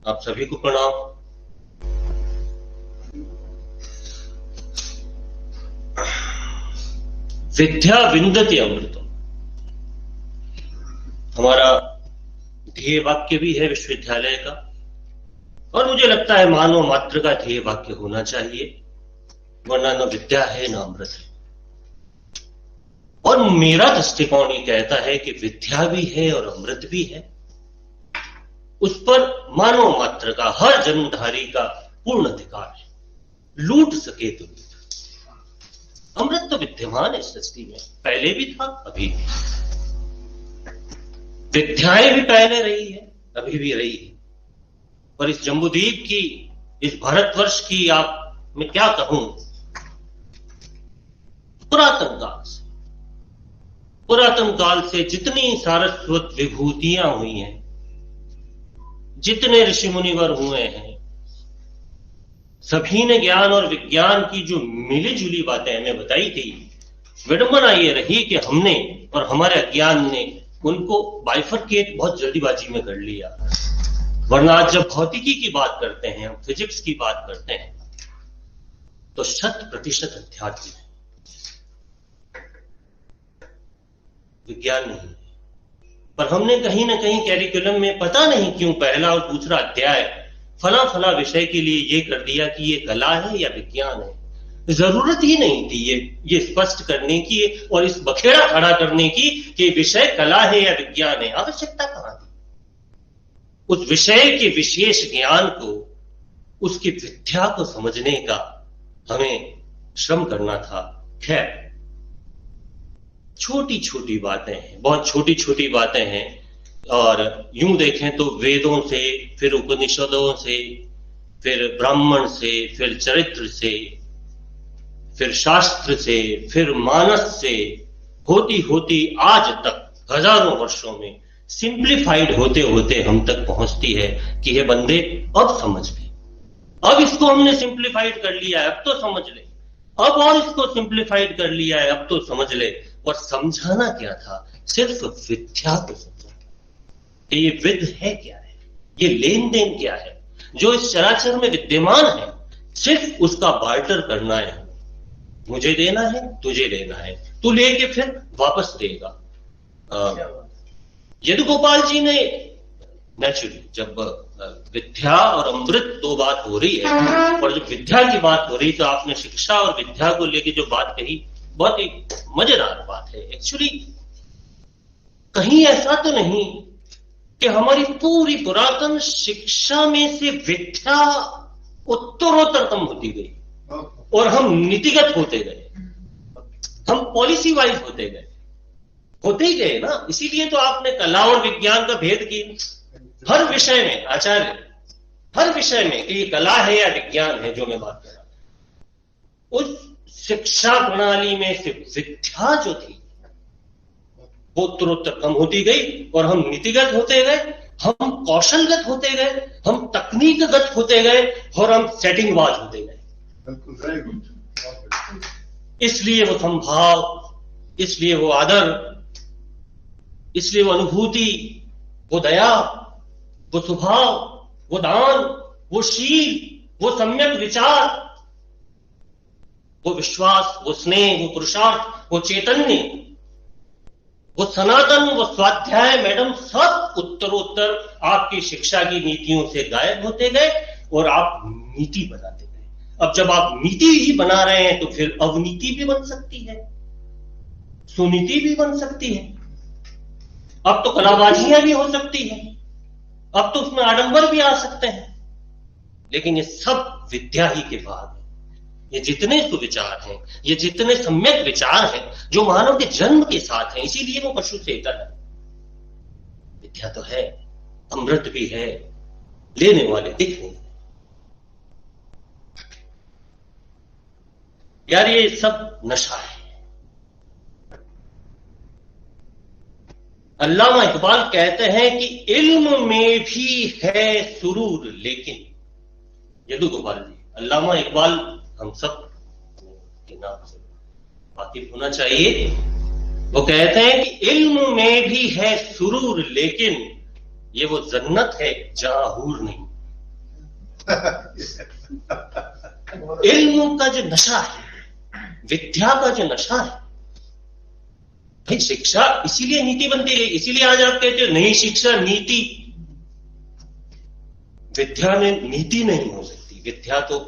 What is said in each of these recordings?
आप सभी को प्रणाम। विद्या विंदते अमृतम हमारा ध्येय वाक्य भी है विश्वविद्यालय का, और मुझे लगता है मानव मात्र का ध्येय वाक्य होना चाहिए, वरना न विद्या है न अमृत है। और मेरा दृष्टिकोण ये कहता है कि विद्या भी है और अमृत भी है, उस पर मानव मात्र का, हर जन्मधारी का पूर्ण अधिकार है, लूट सके तो लूट। अमृत तो विद्यमान है सृष्टि में, पहले भी था अभी भी, विद्याएं भी पहले रही है अभी भी रही है। और इस जम्बूद्वीप की, इस भारतवर्ष की आप मैं क्या कहूं, पुरातन काल से जितनी सारस्वत विभूतियां हुई हैं, जितने ऋषि मुनिवर हुए हैं, सभी ने ज्ञान और विज्ञान की जो मिली जुली बातें हमें बताई थी, विडंबना ये रही कि हमने और हमारे अज्ञान ने उनको बाइफरकेट बहुत जल्दीबाजी में कर लिया। वरना आज जब भौतिकी की बात करते हैं, हम फिजिक्स की बात करते हैं, तो 100% अध्यात्म है, विज्ञान नहीं। पर हमने कहीं ना कहीं कैरिकुलम में पता नहीं क्यों पहला और दूसरा अध्याय फला फला विषय के लिए ये कर दिया कि ये कला है या विज्ञान है। जरूरत ही नहीं थी ये स्पष्ट करने की और इस बखेड़ा खड़ा करने की कि विषय कला है या विज्ञान है। आवश्यकता कहां थी? उस विषय के विशेष ज्ञान को, उसकी विद्या को समझने का हमें श्रम करना था। खैर, छोटी छोटी बातें हैं, बहुत छोटी छोटी बातें हैं, और यूं देखें तो वेदों से, फिर उपनिषदों से, फिर ब्राह्मण से, फिर चरित्र से, फिर शास्त्र से, फिर मानस से होती होती आज तक हजारों वर्षों में सिंप्लीफाइड होते होते हम तक पहुंचती है कि ये बंदे अब समझ ले, अब इसको हमने सिंप्लीफाइड कर लिया है, अब तो समझ ले, अब और इसको सिंप्लीफाइड कर लिया है, अब तो समझ ले। और समझाना क्या था? सिर्फ विद्या को समझाना। ये विद है क्या है, ये लेन देन क्या है जो इस चराचर में विद्यमान है, सिर्फ उसका बार्टर करना है। मुझे देना है, तुझे लेना है, तू लेके फिर वापस देगा। यदुगोपाल जी ने नेचुरली, जब विद्या और अमृत दो बात हो रही है, और जब विद्या की बात हो रही, तो आपने शिक्षा और विद्या को लेके जो बात कही, बहुत ही मजेदार बात है। एक्चुअली कहीं ऐसा तो नहीं कि हमारी पूरी पुरातन शिक्षा में से विद्या उत्तरोत्तर कम होती गई और हम नीतिगत होते गए, हम पॉलिसी वाइज होते ही गए ना। इसीलिए तो आपने कला और विज्ञान का भेद किया हर विषय में, आचार्य, हर विषय में कि ये कला है या विज्ञान है। जो मैं बात कर रहा हूं, उस शिक्षा प्रणाली में से विद्या जो थी वो उत्तरोत्तर कम होती गई और हम नीतिगत होते गए, हम कौशलगत होते गए, हम तकनीकगत होते गए, और हम सेटिंगबाज होते गए। इसलिए वो संभाव, इसलिए वो आदर, इसलिए वो अनुभूति, वो दया, वो स्वभाव, वो दान, वो शील, वो सम्यक विचार, वो विश्वास, वो स्नेह, वो पुरुषार्थ, वो चैतन्य, वो सनातन, वो स्वाध्याय, मैडम, सब उत्तरोत्तर आपकी शिक्षा की नीतियों से गायब होते गए और आप नीति बनाते गए। अब जब आप नीति ही बना रहे हैं, तो फिर अवनीति भी बन सकती है, सुनीति भी बन सकती है, अब तो कलाबाजियां भी हो सकती है, अब तो उसमें आडंबर भी आ सकते हैं। लेकिन ये सब विद्या ही के बाद है। ये जितने सुविचार हैं, ये जितने सम्यक विचार हैं, जो मानव के जन्म के साथ हैं, इसीलिए वो पशु से इतर है। विद्या तो है, अमृत भी है, लेने वाले दिख नहीं। यार ये सब नशा है। अल्लामा इकबाल कहते हैं कि इल्म में भी है सुरूर, लेकिन यदुगोपाल जी, अल्लामा इकबाल हम सब के नाम से वाकिफ होना चाहिए। वो कहते हैं कि इल्म में भी है सुरूर, लेकिन ये वो जन्नत है जहां हूर नहीं। इल्म का जो नशा है, विद्या का जो नशा है, भाई शिक्षा इसीलिए नीति बनती है। इसीलिए आज आप कहते हो नहीं शिक्षा नीति, विद्या में नीति नहीं हो सकती। विद्या तो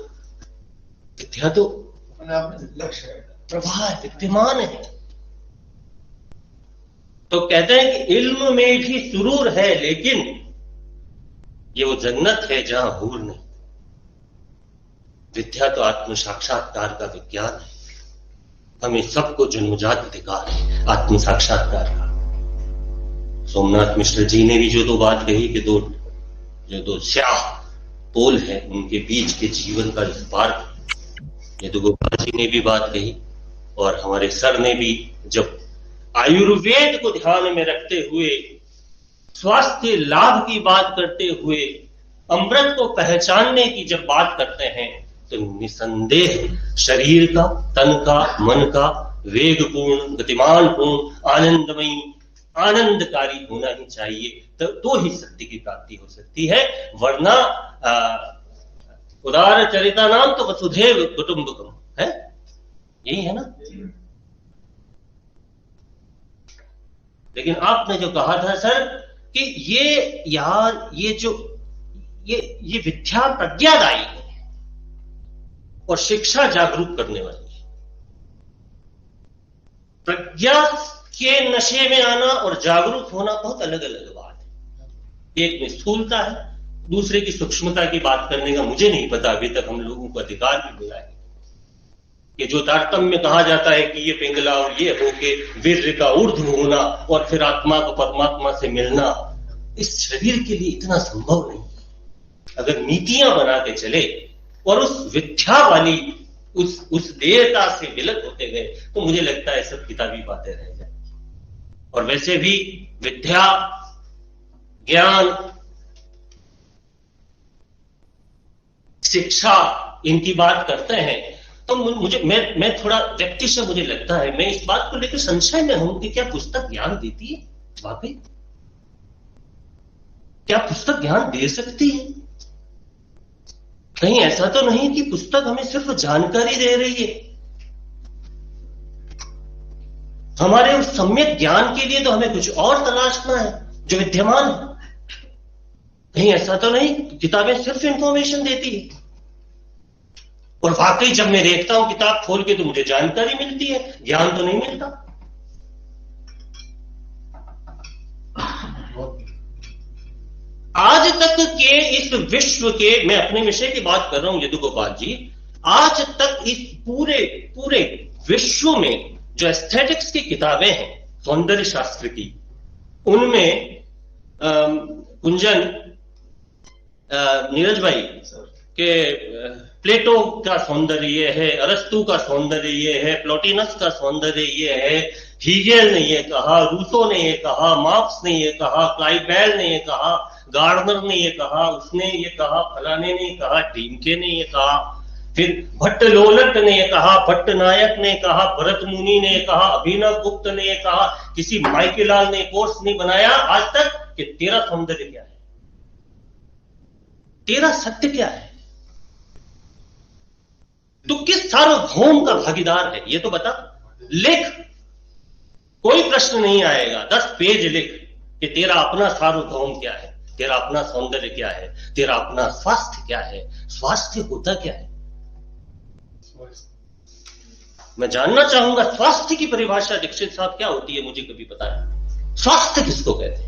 प्रवाह है, विद्यमान है। तो कहते हैं कि इल्म में भी सुरूर है, लेकिन ये वो जन्नत है जहां हूर नहीं। विद्या तो आत्म साक्षात्कार का विज्ञान है। हमें सबको जन्मजात अधिकार है आत्म साक्षात्कार का। सोमनाथ मिश्र जी ने भी जो दो बात कही कि दो स्याह पोल है उनके बीच के जीवन का स्पार्क, ये तो गोपाल जी ने भी बात कही। और हमारे सर ने भी जब आयुर्वेद को ध्यान में रखते हुए, स्वास्थ्य लाभ की बात करते हुए, अमृत को पहचानने की जब बात करते हैं, तो निसंदेह शरीर का, तन का, मन का वेगपूर्ण, गतिमानपूर्ण, आनंदमयी, आनंदकारी होना ही चाहिए। तो ही सत्य की प्राप्ति हो सकती है। वरना उदार चरिता नाम तो वसुधैव कुटुंबकम है, यही है ना। लेकिन आपने जो कहा था सर कि ये विद्या प्रज्ञादायी है और शिक्षा जागरूक करने वाली है। प्रज्ञा के नशे में आना और जागरूक होना बहुत अलग अलग बात है। एक में स्थूलता है, दूसरे की सूक्ष्मता की बात करने का मुझे नहीं पता अभी तक हम लोगों को अधिकार भी मिला है कि जो तारतम्य कहा जाता है कि ये पिंगला और ये होके वीर्य का ऊर्ध्व होना और फिर आत्मा को परमात्मा से मिलना, इस शरीर के लिए इतना संभव नहीं। अगर नीतियां बना के चले और उस विद्या वाली उस देयता से विलग होते गए, तो मुझे लगता है सब किताबी बातें रह जाए। और वैसे भी विद्या, ज्ञान, शिक्षा, इनकी बात करते हैं तो मैं थोड़ा व्यक्ति से मुझे लगता है, मैं इस बात को लेकर संशय में हूं कि क्या पुस्तक ज्ञान देती है वाकई? क्या पुस्तक ज्ञान दे सकती है? कहीं ऐसा तो नहीं कि पुस्तक हमें सिर्फ जानकारी दे रही है? हमारे उस सम्यक ज्ञान के लिए तो हमें कुछ और तलाशना है जो विद्यमान है। कहीं ऐसा तो नहीं किताबें सिर्फ इंफॉर्मेशन देती है? और वाकई जब मैं देखता हूं किताब खोल के तो मुझे जानकारी मिलती है, ज्ञान तो नहीं मिलता। आज तक के इस विश्व के, मैं अपने विषय की बात कर रहा हूं यदुगोपाल जी, आज तक इस पूरे विश्व में जो एस्थेटिक्स की किताबें हैं, सौंदर्य शास्त्र की, उनमें कुंजन, नीरज भाई के प्लेटो का सौंदर्य ये है, अरस्तु का सौंदर्य ये है, प्लोटिनस का सौंदर्य ये है, हीगेल ने ये कहा, रूसो ने ये कहा, मार्क्स ने ये कहा, क्लाइबेल ने ये कहा, गार्डनर ने ये कहा, उसने ये कहा, फलाने ने ये कहा, डीमके ने ये कहा, फिर भट्ट लोलट ने ये कहा, भट्ट नायक ने कहा, भरत मुनि ने ये कहा, अभिनव गुप्त ने ये कहा, किसी माइकेलाल ने कोर्स नहीं बनाया आज तक कि तेरा सौंदर्य क्या है, तेरा सत्य क्या है, तू किस सार्वभौम का भागीदार है, ये तो बता। लिख, कोई प्रश्न नहीं आएगा, 10 पेज लिख कि तेरा अपना सार्वभौम क्या है, तेरा अपना सौंदर्य क्या है, तेरा अपना स्वास्थ्य क्या है। स्वास्थ्य होता क्या है? मैं जानना चाहूंगा स्वास्थ्य की परिभाषा दीक्षित साहब क्या होती है, मुझे कभी पता है। स्वास्थ्य किसको कहते हैं?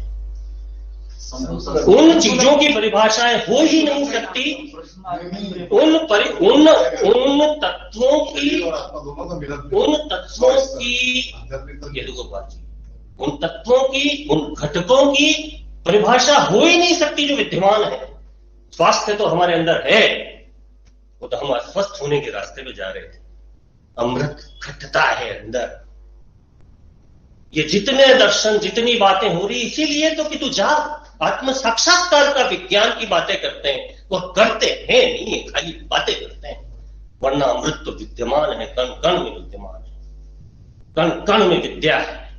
उन चीजों की परिभाषाएं हो ही नहीं सकती, उन तत्वों की, उन तत्वों की, उन घटकों की परिभाषा हो ही नहीं सकती जो विद्यमान है। स्वास्थ्य तो हमारे अंदर है, वो तो हम अस्वस्थ होने के रास्ते में जा रहे थे। अमृत घटता है अंदर। ये जितने दर्शन, जितनी बातें हो रही, इसीलिए तो कि तू जा, आत्म साक्षात्कार का विज्ञान की बातें करते हैं, वो करते हैं नहीं है, खाली बातें करते हैं। वरना अमृत तो विद्यमान है, कण कण में विद्यमान है, कण कण में विद्या है।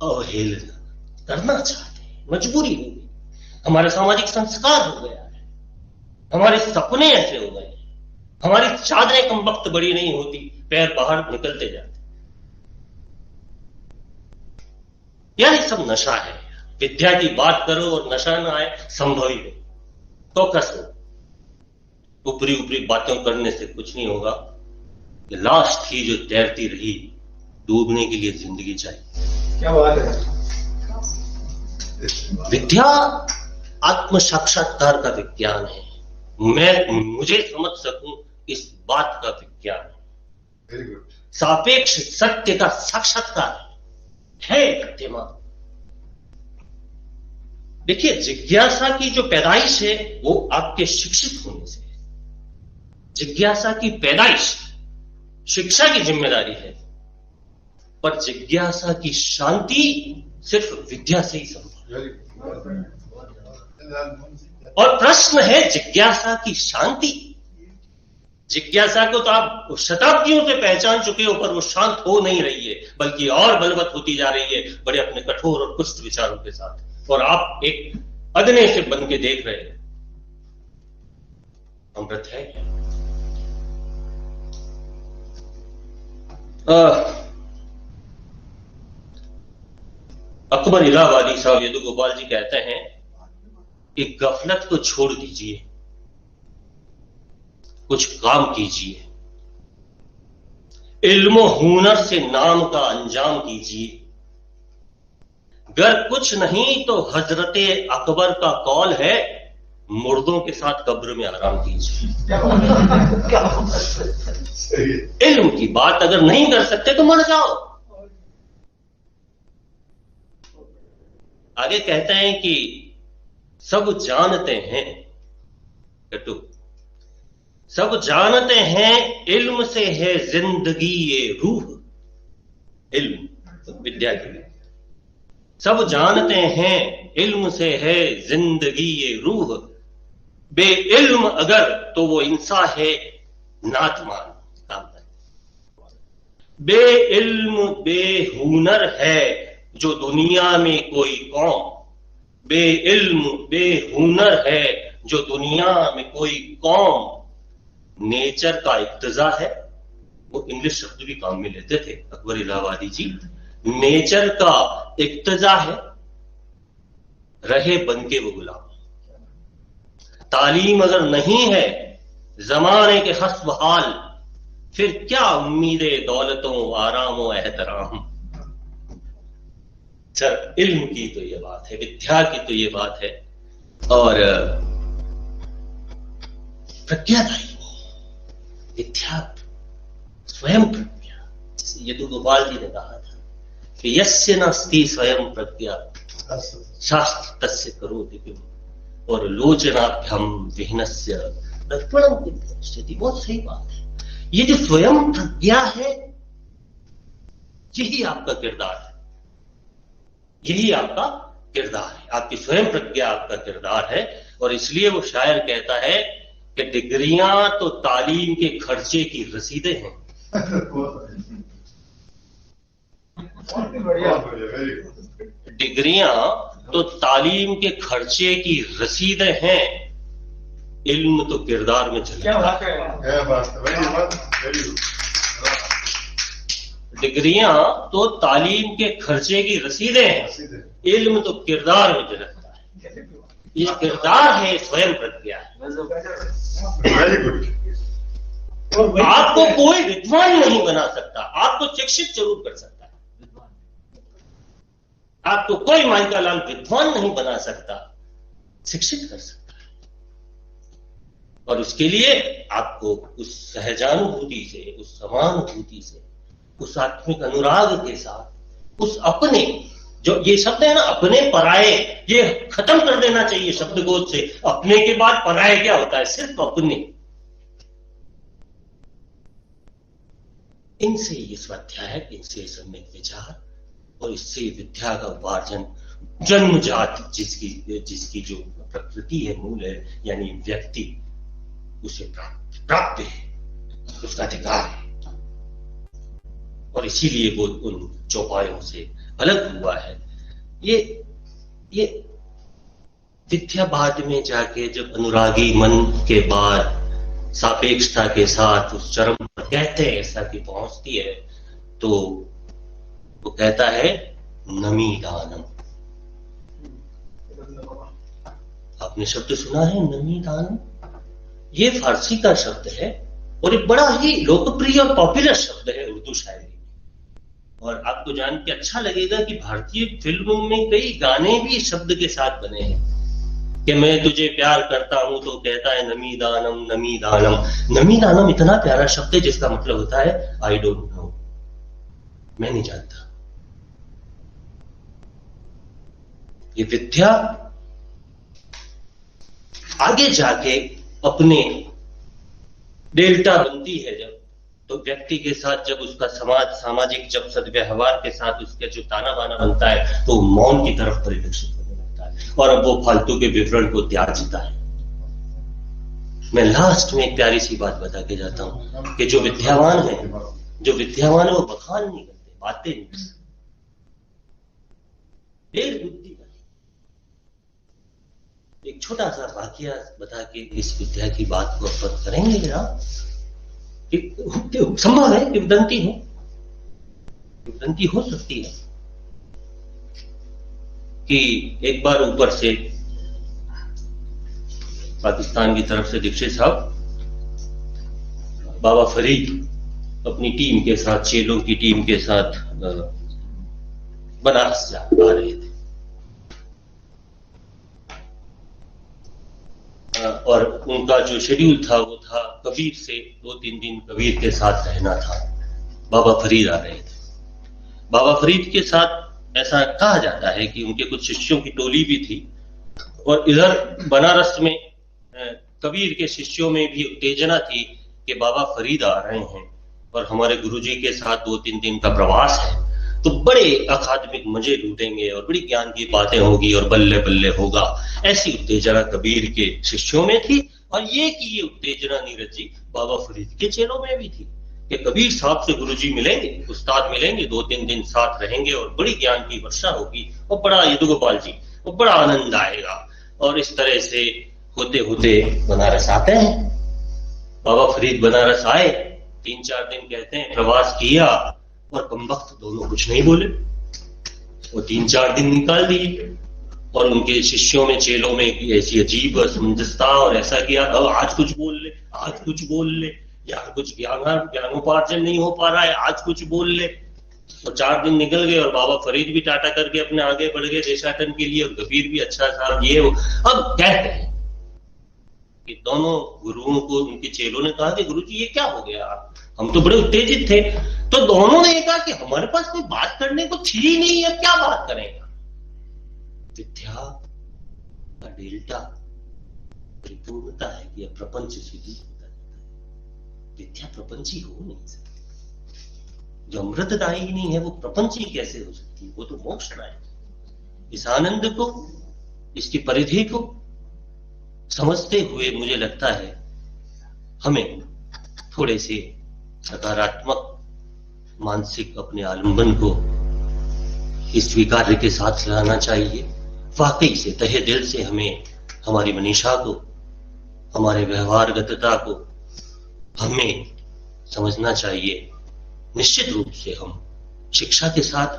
अवहेलना करना चाहते हैं, मजबूरी हो गई, हमारा सामाजिक संस्कार हो गया है। हमारे सपने ऐसे हो गए, हमारी चादरें कम वक्त बड़ी नहीं होती, पैर बाहर निकलते जाते। यार ये सब नशा है। विद्या की बात करो और नशा ना आए, संभव ही नहीं। तो कसो ऊपरी ऊपरी बातों करने से कुछ नहीं होगा। ये लाश थी जो तैरती रही, डूबने के लिए जिंदगी चाहिए। क्या बात है। विद्या आत्म साक्षात्कार का विज्ञान है। मुझे समझ सकूं इस बात का विज्ञान है। Very good. सापेक्ष सत्य का साक्षात्कार है दिमाग। देखिए, जिज्ञासा की जो पैदाइश है वो आपके शिक्षित होने से है। जिज्ञासा की पैदाइश शिक्षा की जिम्मेदारी है, पर जिज्ञासा की शांति सिर्फ विद्या से ही संभव है। और प्रश्न है जिज्ञासा की शांति। जिज्ञासा को तो आप शताब्दियों से पहचान चुके हो, पर वो शांत हो नहीं रही है, बल्कि और बलवत होती जा रही है बड़े अपने कठोर और कुष्ठ विचारों के साथ। और आप एक अदने से बन के देख रहे हैं, अमृत है क्या? अकबर इलाहाबादी साहब यदु गोपाल जी कहते हैं कि गफलत को छोड़ दीजिए, कुछ काम कीजिए, इल्म हुनर से नाम का अंजाम कीजिए। गर कुछ नहीं तो हजरते अकबर का कौल है, मुर्दों के साथ कब्र में आराम कीजिए। इल्म की बात अगर नहीं कर सकते तो मर जाओ। आगे कहते हैं कि सब जानते हैं, कटु सब जानते हैं इल्म से है जिंदगी ये रूह। इल्म विद्या के लिए सब जानते हैं इल्म से है जिंदगी ये रूह। बे इल्म अगर तो वो इंसान है नातमान। बे इल्म बे हुनर है जो दुनिया में कोई कौम। बे इल्म बे हुनर है जो दुनिया में कोई कौम। नेचर का इक्तजा है, वो इंग्लिश शब्द भी काम में लेते थे अकबर इलाहाबादी जी। नेचर का इक्तजा है, रहे बनके वो गुलाम। तालीम अगर नहीं है जमाने के हस्ब हाल, फिर क्या उम्मीदे दौलतों आरामों एहतराम। सर, इल्म की तो ये बात है, विद्या की तो ये बात है, और प्रज्ञादायी विद्या स्वयं प्रज्ञा। जैसे यदु गोपाल जी ने कहा था कि यस्य नास्ति स्वयं प्रज्ञा शास्त्र तस्य करोति किम, और लोचनाभ्यम विहीनस्य दर्पणम विद्यते। बहुत सही बात है। ये जो स्वयं प्रज्ञा है, यही आपका किरदार है, यही आपका किरदार है। आपकी स्वयं प्रज्ञा आपका किरदार है। और इसलिए वो शायर कहता है कि डिग्रियां तो तालीम के खर्चे की रसीदें हैं। डिग्रियां तो तालीम के खर्चे की रसीदें हैं, इल्म तो किरदार में चलता है। डिग्रियां तो तालीम के खर्चे की रसीदें हैं, इल्म तो किरदार में झलकता है। ये किरदार है, स्वयं प्रज्ञा है। आपको कोई विद्वान नहीं बना सकता, आपको शिक्षित जरूर कर सकता है। आपको कोई माइका लाल विद्वान नहीं बना सकता, शिक्षित कर सकता है। और उसके लिए आपको उस सहजानुभूति से, उस समानुभूति से, उस आत्मिक अनुराग के साथ, उस अपने, जो ये शब्द है ना अपने पराये, ये खत्म कर देना चाहिए शब्दकोश से। अपने के बाद पराये क्या होता है? सिर्फ अपने। इनसे ये स्वाध्याय, इनसे सम्यक विचार और इससे विद्या का उपार्जन जन्मजात जिसकी जो प्रकृति है, मूल है, यानी व्यक्ति, उसे प्राप्त है, उसका अधिकार है। और इसीलिए वो उन चौपायों से अलग हुआ है। ये विद्या बाद में जाके जब अनुरागी मन के बाद सापेक्षता के साथ उस चरम पर कहते हैं ऐसा कि पहुंचती है, तो वो कहता है नमी दानम। आपने शब्द सुना है नमी दानम? ये फारसी का शब्द है और एक बड़ा ही लोकप्रिय और पॉपुलर शब्द है उर्दू शायरी में। और आपको जान के अच्छा लगेगा कि भारतीय फिल्मों में कई गाने भी इस शब्द के साथ बने हैं कि मैं तुझे प्यार करता हूं तो कहता है नमी दानम नमी दानम। नमी दानम इतना प्यारा शब्द है जिसका मतलब होता है आई डोंट नो, मैं नहीं जानता। ये विद्या आगे जाके अपने डेल्टा बनती है जब, तो व्यक्ति के साथ जब उसका सामाजिक जब सदव्यवहार के साथ उसका जो ताना बाना बनता है तो मौन की तरफ परिलक्षित होने लगता है और अब वो फालतू के विवरण को त्यागता है। मैं लास्ट में एक प्यारी सी बात बता के जाता हूं कि जो विद्यावान है वो बखान नहीं करते, बातें नहीं करते, देर बुद्धि। एक छोटा सा वाकया बता के इस विद्या की बात को अपन करेंगे जरा। संभव है किंवदंती हो सकती है कि एक बार ऊपर से पाकिस्तान की तरफ से दीक्षित साहब बाबा फरीद अपनी टीम के साथ, चेलों की टीम के साथ बनारस आ रहे थे और उनका जो शेड्यूल था वो था कबीर से 2-3 दिन कबीर के साथ रहना था। बाबा फरीद आ रहे थे। बाबा फरीद के साथ ऐसा कहा जाता है कि उनके कुछ शिष्यों की टोली भी थी और इधर बनारस में कबीर के शिष्यों में भी उत्तेजना थी कि बाबा फरीद आ रहे हैं और हमारे गुरुजी के साथ 2-3 दिन का प्रवास है, तो बड़े अकादमिक मजे लूटेंगे और बड़ी ज्ञान की बातें होगी और बल्ले बल्ले होगा। ऐसी उत्तेजना कबीर के शिष्यों में थी और ये उत्तेजना नीरज जी बाबा फरीद के चेलों में भी थी कि कबीर साहब से गुरुजी मिलेंगे, उस्ताद मिलेंगे, 2-3 दिन साथ रहेंगे और बड़ी ज्ञान की वर्षा होगी और बड़ा यदुगोपाल जी और बड़ा आनंद आएगा। और इस तरह से होते होते बनारस आते हैं। बाबा फरीद बनारस आए, 3-4 दिन कहते हैं प्रवास किया और कमबख्त दोनों कुछ नहीं बोले। वो 3-4 दिन निकाल दिए और उनके शिष्यों में, चेलों में ऐसी अजीब असमंजसता और ऐसा किया अब आज कुछ बोल ले यार, कुछ ज्ञानोपार्जन नहीं हो पा रहा है, आज कुछ बोल ले। और 4 दिन निकल गए और बाबा फरीद भी टाटा करके अपने आगे बढ़ गए देशाटन के लिए और कबीर भी अच्छा साहब ये वो। अब कहते हैं कि दोनों गुरुओं को उनके चेलों ने कहा कि गुरुजी ये क्या हो गया, हम तो बड़े उत्तेजित थे। तो दोनों ने कहा कि हमारे पास कोई बात करने को थी ही नहीं, अब क्या बात करेंगे। विद्या का डेल्टा परिपूर्णता है कि प्रपंच से दूर होता जाता है। विद्या प्रपंची हो नहीं सकती, जो अमृतदायी नहीं है वो प्रपंची कैसे हो सकती है, वो तो मोक्षदायी। इस आनंद को, इसकी परिधि को समझते हुए मुझे लगता है हमें थोड़े से सकारात्मक मानसिक अपने आलंबन को इस स्वीकार्य के साथ लाना चाहिए। वाकई से तहे दिल से हमें हमारी मनीषा को, हमारे व्यवहारगतता को हमें समझना चाहिए। निश्चित रूप से हम शिक्षा के साथ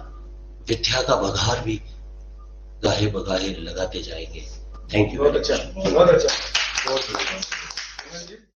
विद्या का बघार भी गाहे बगाहे लगाते जाएंगे। Thank you. बहुत अच्छा।